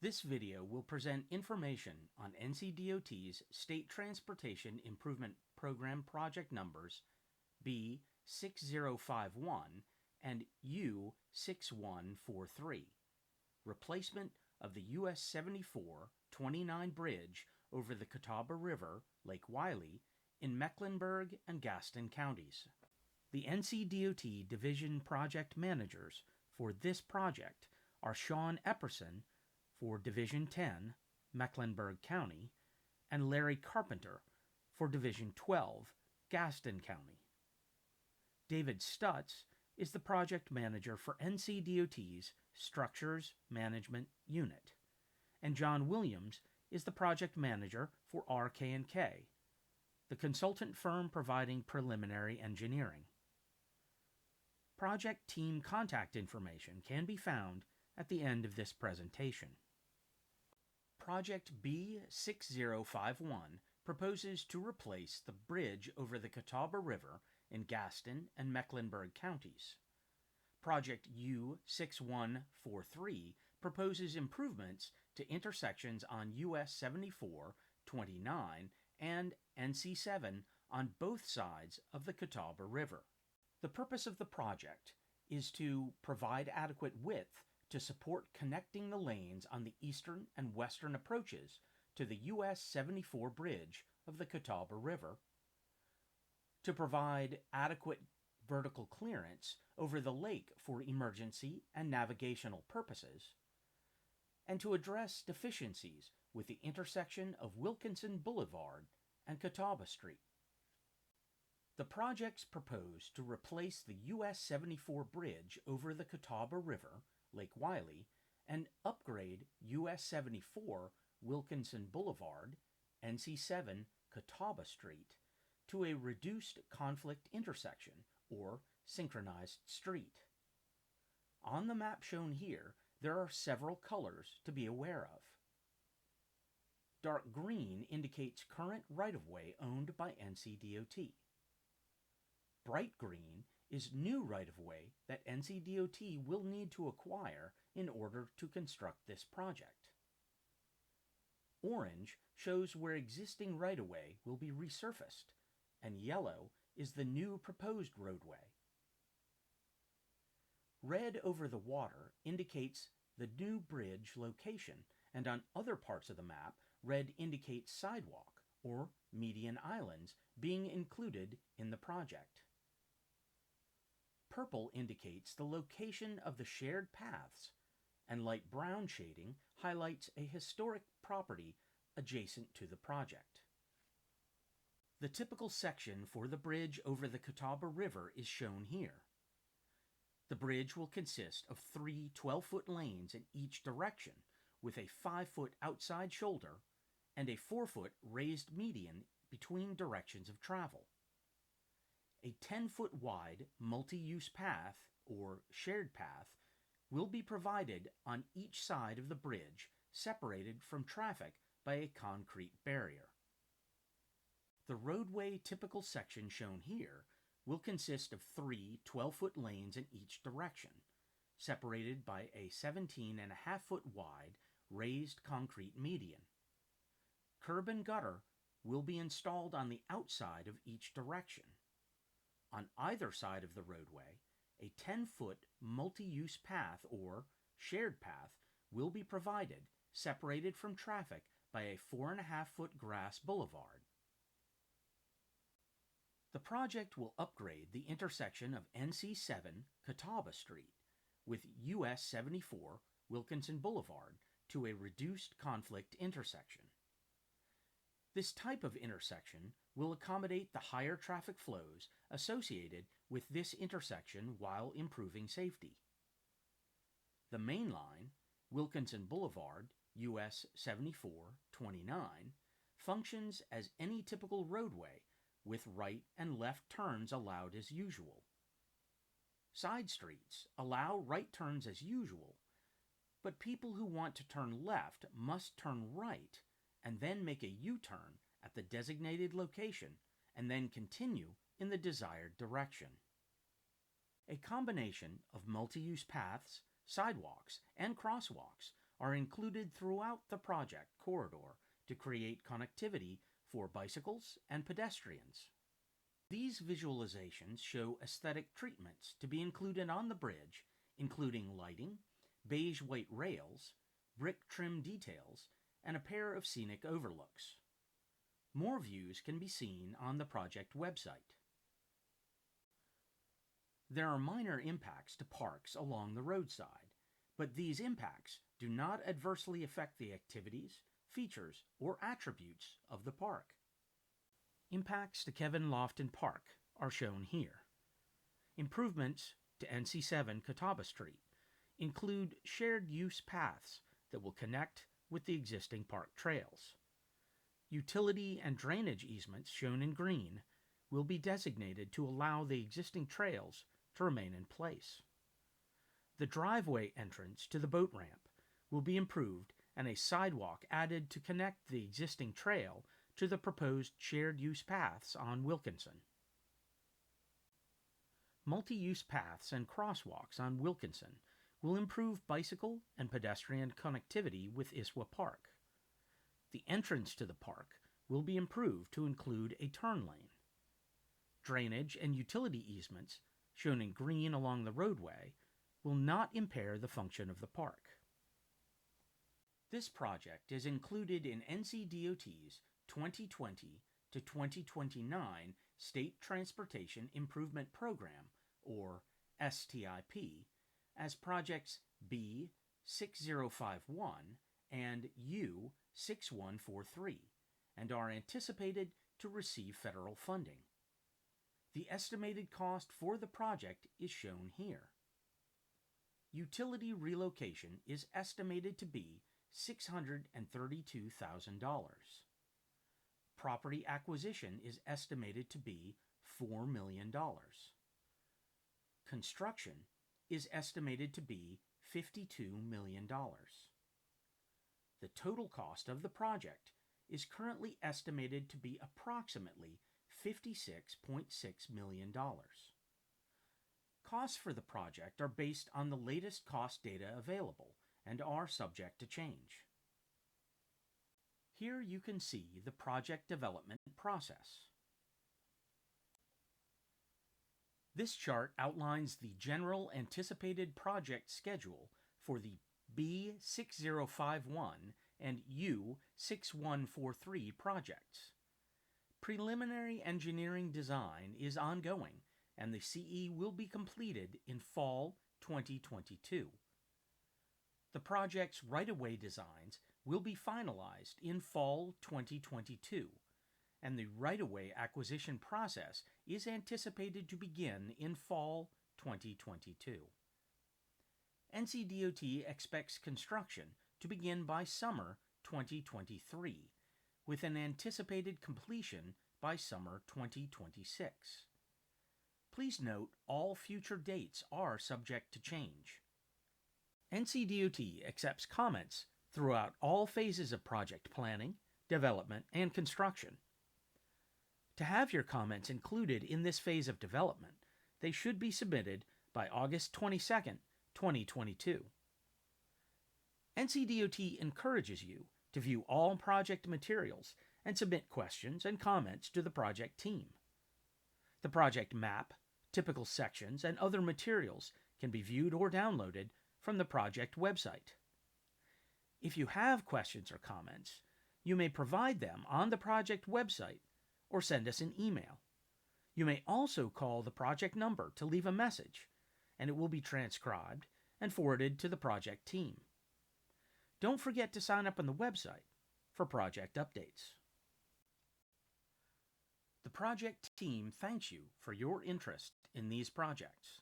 This video will present information on NCDOT's State Transportation Improvement Program project numbers B6051 and U6143, replacement of the US 74-29 bridge over the Catawba River, Lake Wylie, in Mecklenburg and Gaston counties. The NCDOT Division Project Managers for this project are Sean Epperson for Division 10, Mecklenburg County, and Larry Carpenter for Division 12, Gaston County. David Stutz is the project manager for NCDOT's Structures Management Unit, and John Williams is the project manager for RK&K, the consultant firm providing preliminary engineering. Project team contact information can be found at the end of this presentation. Project B6051 proposes to replace the bridge over the Catawba River in Gaston and Mecklenburg counties. Project U6143 proposes improvements to intersections on US 74, 29, and NC7 on both sides of the Catawba River. The purpose of the project is to provide adequate width to support connecting the lanes on the eastern and western approaches to the US 74 bridge of the Catawba River, to provide adequate vertical clearance over the lake for emergency and navigational purposes, and to address deficiencies with the intersection of Wilkinson Boulevard and Catawba Street. The projects propose to replace the US 74 bridge over the Catawba River, Lake Wylie, and upgrade US 74 Wilkinson Boulevard, NC7 Catawba Street, to a reduced conflict intersection, or synchronized street. On the map shown here, there are several colors to be aware of. Dark green indicates current right-of-way owned by NCDOT. Bright green is new right-of-way that NCDOT will need to acquire in order to construct this project. Orange shows where existing right-of-way will be resurfaced, and yellow is the new proposed roadway. Red over the water indicates the new bridge location, and on other parts of the map, red indicates sidewalk or median islands being included in the project. Purple indicates the location of the shared paths, and light brown shading highlights a historic property adjacent to the project. The typical section for the bridge over the Catawba River is shown here. The bridge will consist of 3 12-foot lanes in each direction, with a 5-foot outside shoulder and a 4-foot raised median between directions of travel. A 10-foot wide multi-use path, or shared path, will be provided on each side of the bridge, separated from traffic by a concrete barrier. The roadway typical section shown here will consist of 3 12-foot lanes in each direction, separated by a 17.5-foot wide raised concrete median. Curb and gutter will be installed on the outside of each direction. On either side of the roadway, a 10-foot multi-use path, or shared path, will be provided, separated from traffic by a 4.5-foot grass boulevard. The project will upgrade the intersection of NC7 Catawba Street with US 74 Wilkinson Boulevard to a reduced conflict intersection. This type of intersection will accommodate the higher traffic flows associated with this intersection while improving safety. The main line, Wilkinson Boulevard, US 74-29, functions as any typical roadway with right and left turns allowed as usual. Side streets allow right turns as usual, but people who want to turn left must turn right and then make a U-turn at the designated location and then continue in the desired direction. A combination of multi-use paths, sidewalks, and crosswalks are included throughout the project corridor to create connectivity for bicycles and pedestrians. These visualizations show aesthetic treatments to be included on the bridge, including lighting, beige white rails, brick trim details, and a pair of scenic overlooks. More views can be seen on the project website. There are minor impacts to parks along the roadside, but these impacts do not adversely affect the activities, features, or attributes of the park. Impacts to Kevin Lofton Park are shown here. Improvements to NC7 Catawba Street include shared use paths that will connect with the existing park trails. Utility and drainage easements shown in green will be designated to allow the existing trails to remain in place. The driveway entrance to the boat ramp will be improved and a sidewalk added to connect the existing trail to the proposed shared use paths on Wilkinson. Multi-use paths and crosswalks on Wilkinson will improve bicycle and pedestrian connectivity with Iswa Park. The entrance to the park will be improved to include a turn lane. Drainage and utility easements, shown in green along the roadway, will not impair the function of the park. This project is included in NCDOT's 2020 to 2029 State Transportation Improvement Program, or STIP, as projects B6051 and U6143, and are anticipated to receive federal funding. The estimated cost for the project is shown here. Utility relocation is estimated to be $632,000. Property acquisition is estimated to be $4 million. Construction is estimated to be $52 million. The total cost of the project is currently estimated to be approximately $56.6 million. Costs for the project are based on the latest cost data available and are subject to change. Here you can see the project development process. This chart outlines the general anticipated project schedule for the B6051 and U6143 projects. Preliminary engineering design is ongoing, and the CE will be completed in fall 2022. The project's right-of-way designs will be finalized in fall 2022, and the right-of-way acquisition process is anticipated to begin in fall 2022. NCDOT expects construction to begin by summer 2023, with an anticipated completion by summer 2026. Please note all future dates are subject to change. NCDOT accepts comments throughout all phases of project planning, development, and construction. To have your comments included in this phase of development, they should be submitted by August 22, 2022. NCDOT encourages you to view all project materials and submit questions and comments to the project team. The project map, typical sections, and other materials can be viewed or downloaded from the project website. If you have questions or comments, you may provide them on the project website or send us an email. You may also call the project number to leave a message, and it will be transcribed and forwarded to the project team. Don't forget to sign up on the website for project updates. The project team thanks you for your interest in these projects.